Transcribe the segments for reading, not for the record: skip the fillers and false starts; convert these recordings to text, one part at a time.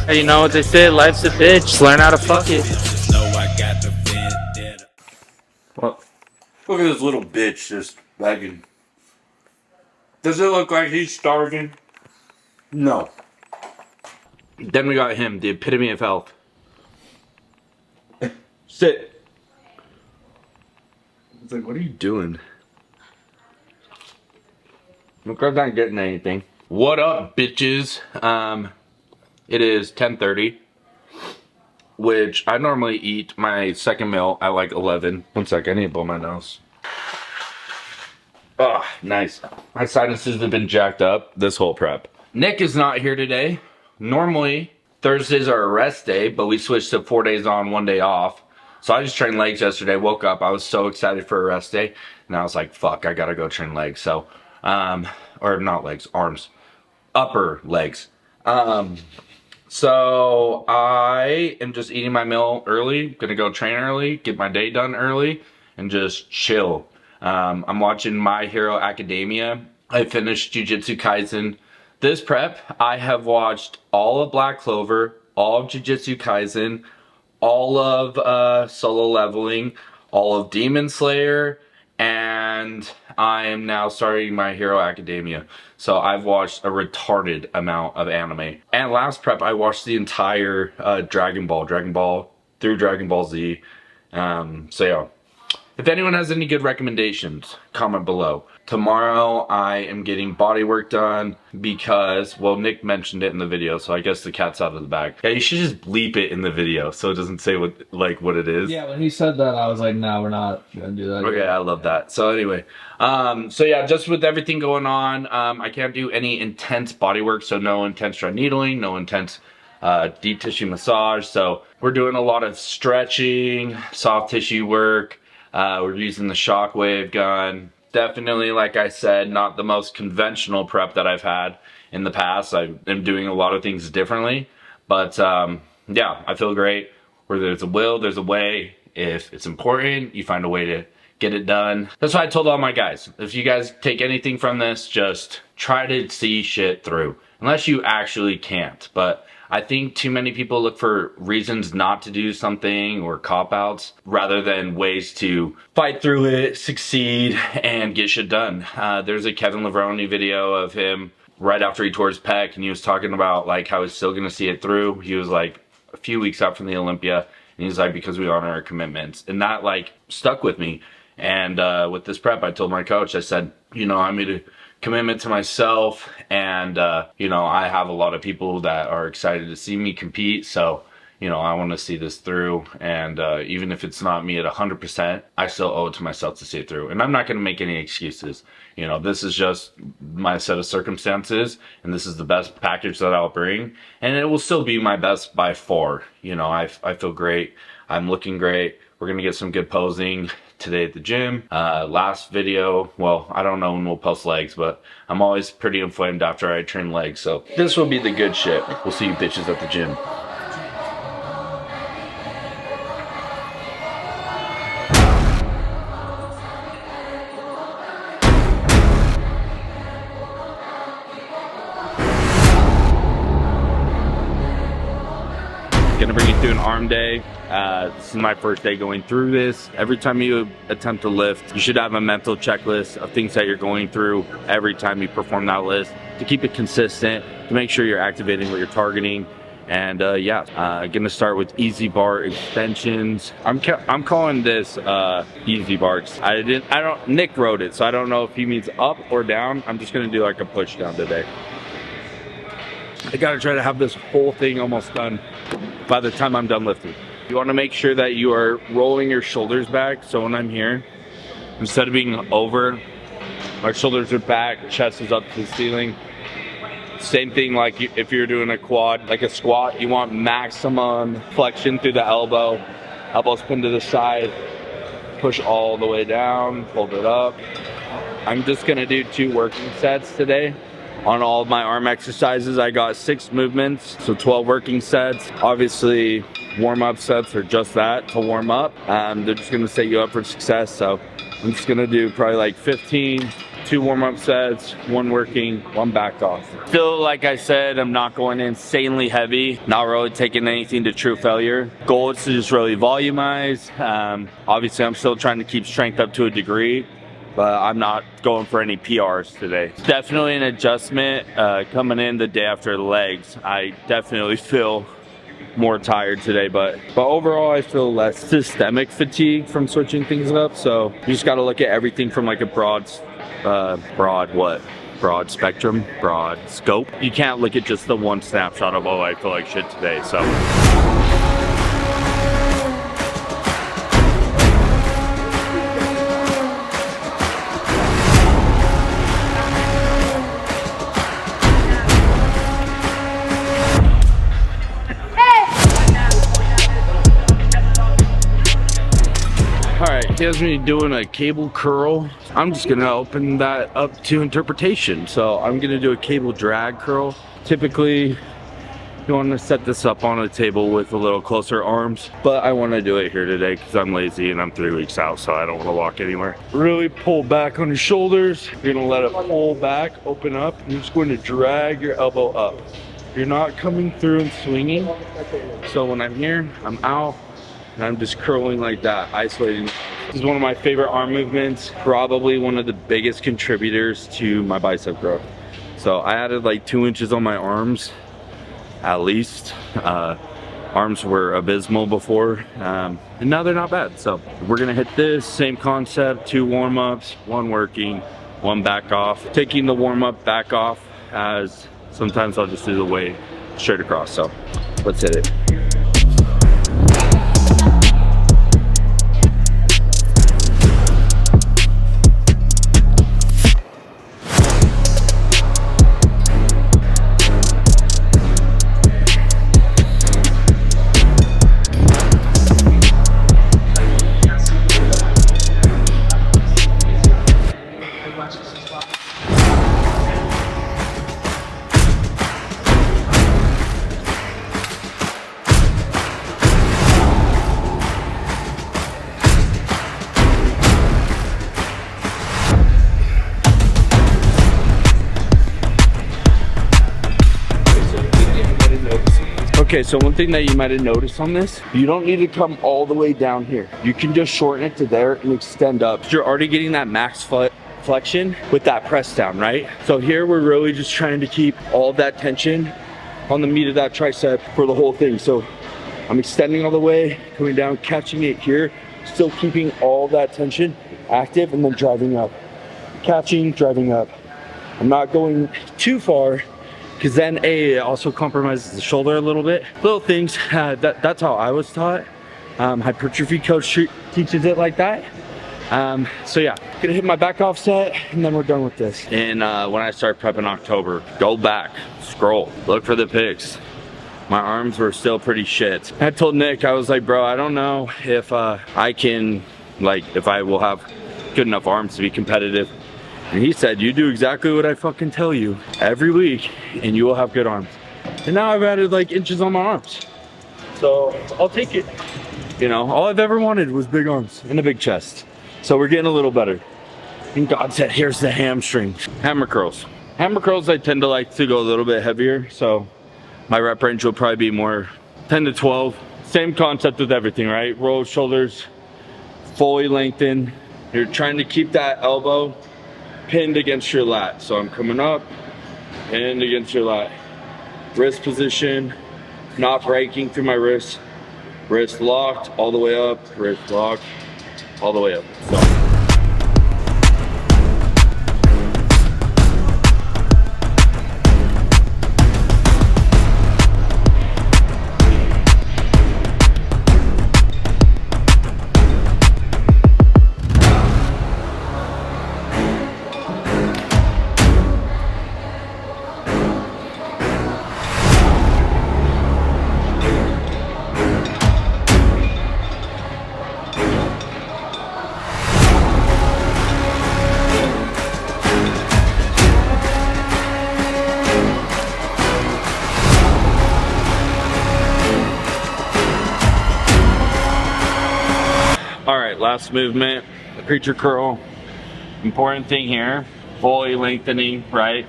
Hey, you know what they say, life's a bitch, learn how to fuck it. What? Look at this little bitch just begging. Does it look like he's starving? No. Then we got him, the epitome of health. Sit. It's like, what are you doing? Look, I'm not getting anything. What up, bitches? It is 10:30, which I normally eat my second meal at like 11. One sec, I need to blow my nose. Oh, nice. My sinuses have been jacked up this whole prep. Nick is not here today. Normally, Thursdays are a rest day, but we switched to 4 days on, 1 day off. So I just trained legs yesterday, woke up, I was so excited for a rest day, and I was like, fuck, I gotta go train legs. So, or not legs, arms, upper legs. So I am just eating my meal early, gonna go train early, get my day done early, and just chill. I'm watching My Hero Academia. I finished Jujutsu Kaisen. This prep, I have watched all of Black Clover, all of Jujutsu Kaisen, all of Solo Leveling, all of Demon Slayer, and I am now starting My Hero Academia. So I've watched a retarded amount of anime. And last prep, I watched the entire Dragon Ball through Dragon Ball Z. So yeah. If anyone has any good recommendations, comment below. Tomorrow I am getting body work done because, well, Nick mentioned it in the video, so I guess the cat's out of the bag. Yeah, you should just bleep it in the video so it doesn't say what it is. Yeah, when he said that, I was like, no, we're not gonna do that. Okay, I love that. So anyway, so yeah, just with everything going on, I can't do any intense body work, so no intense dry needling, no intense deep tissue massage. So we're doing a lot of stretching, soft tissue work. We're using the shockwave gun. Definitely, like I said, not the most conventional prep that I've had in the past. I am doing a lot of things differently. But yeah, I feel great. Where there's a will, there's a way. If it's important, you find a way to get it done. That's why I told all my guys. If you guys take anything from this, just try to see shit through. Unless you actually can't. But I think too many people look for reasons not to do something or cop-outs rather than ways to fight through it, succeed, and get shit done. There's a Kevin Levrone video of him right after he tore his pec, and he was talking about like how he's still gonna see it through. He was like a few weeks out from the Olympia, and he's like, because we honor our commitments. And that like stuck with me. And with this prep, I told my coach, I said, you know, I made a commitment to myself, and you know, I have a lot of people that are excited to see me compete, so you know, I want to see this through. And even if it's not me at 100%, I still owe it to myself to see it through. And I'm not going to make any excuses. You know, this is just my set of circumstances, and this is the best package that I'll bring, and it will still be my best by far. You know, I feel great, I'm looking great. We're gonna get some good posing today at the gym. Last video, well, I don't know when we'll post legs, but I'm always pretty inflamed after I train legs, so this will be the good shit. We'll see you bitches at the gym. Gonna bring you through an arm day. This is my first day going through this. Every time you attempt to lift, you should have a mental checklist of things that you're going through every time you perform that list to keep it consistent, to make sure you're activating what you're targeting. And yeah, gonna start with easy bar extensions. I'm calling this easy bars. Nick wrote it, so I don't know if he means up or down. I'm just gonna do like a push down today. I gotta try to have this whole thing almost done by the time I'm done lifting. You wanna make sure that you are rolling your shoulders back, so when I'm here, instead of being over, our shoulders are back, chest is up to the ceiling. Same thing like if you're doing a quad, like a squat, you want maximum flexion through the elbow, elbows pinned to the side, push all the way down, hold it up. I'm just gonna do 2 working sets today. On all of my arm exercises, I got 6 movements, so 12 working sets. Obviously, warm-up sets are just that, to warm up. They're just gonna set you up for success, so I'm just gonna do probably like 15 2 warm-up sets, 1 working, 1 back off. Still, like I said, I'm not going insanely heavy, not really taking anything to true failure. Goal is to just really volumize. Obviously, I'm still trying to keep strength up to a degree, but I'm not going for any PRs today. Definitely an adjustment coming in the day after the legs. I definitely feel more tired today, but overall I feel less systemic fatigue from switching things up. So you just got to look at everything from like a broad spectrum, broad scope. You can't look at just the one snapshot of, oh, I feel like shit today. So he has me doing a cable curl. I'm just gonna open that up to interpretation. So I'm gonna do a cable drag curl. Typically, you wanna set this up on a table with a little closer arms, but I wanna do it here today because I'm lazy and I'm 3 weeks out, so I don't wanna walk anywhere. Really pull back on your shoulders. You're gonna let it pull back, open up, and you're just going to drag your elbow up. You're not coming through and swinging. So when I'm here, I'm out, and I'm just curling like that, isolating. This is one of my favorite arm movements, probably one of the biggest contributors to my bicep growth. So I added like 2 inches on my arms, at least. Arms were abysmal before, and now they're not bad. So we're gonna hit this, same concept, 2 warm-ups, 1 working, 1 back off. Taking the warm-up back off, as sometimes I'll just do the weight straight across. So let's hit it. Okay, so one thing that you might have noticed on this, you don't need to come all the way down here. You can just shorten it to there and extend up. You're already getting that max flexion with that press down, right? So here we're really just trying to keep all that tension on the meat of that tricep for the whole thing. So I'm extending all the way, coming down, catching it here, still keeping all that tension active, and then driving up. Catching, driving up. I'm not going too far, because then it also compromises the shoulder a little bit. Little things, that's how I was taught. Hypertrophy coach teaches it like that. So yeah, gonna hit my back off set, and then we're done with this. And when I start prep in October, go back, scroll, look for the pics. My arms were still pretty shit. I told Nick, I was like, bro, I don't know if I can, if I will have good enough arms to be competitive. And he said, you do exactly what I fucking tell you every week, and you will have good arms. And now I've added like inches on my arms. So I'll take it. You know, all I've ever wanted was big arms and a big chest. So we're getting a little better. And God said, here's the hamstring. Hammer curls. Hammer curls, I tend to like to go a little bit heavier. So my rep range will probably be more 10 to 12. Same concept with everything, right? Roll shoulders, fully lengthen. You're trying to keep that elbow pinned against your lat. So I'm coming up, pinned against your lat. Wrist position, not breaking through my wrist. Wrist locked all the way up, wrist locked all the way up. So. Last movement, the preacher curl. Important thing here fully lengthening, right?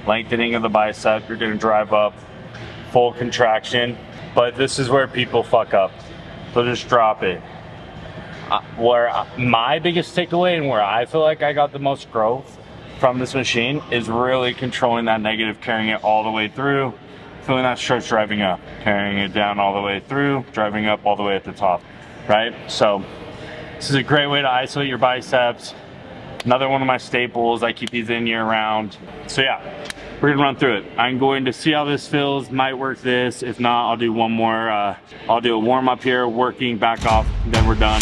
Lengthening of the bicep, you're gonna drive up, full contraction. But this is where people fuck up. So just drop it. My biggest takeaway and where I feel like I got the most growth from this machine is really controlling that negative, carrying it all the way through, feeling that stretch driving up, carrying it down all the way through, driving up all the way at the top, right? So this is a great way to isolate your biceps. Another one of my staples. I keep these in year round. So yeah, we're gonna run through it. I'm going to see how this feels, might work this. If not, I'll do one more. I'll do a warm up here, working back off, then we're done.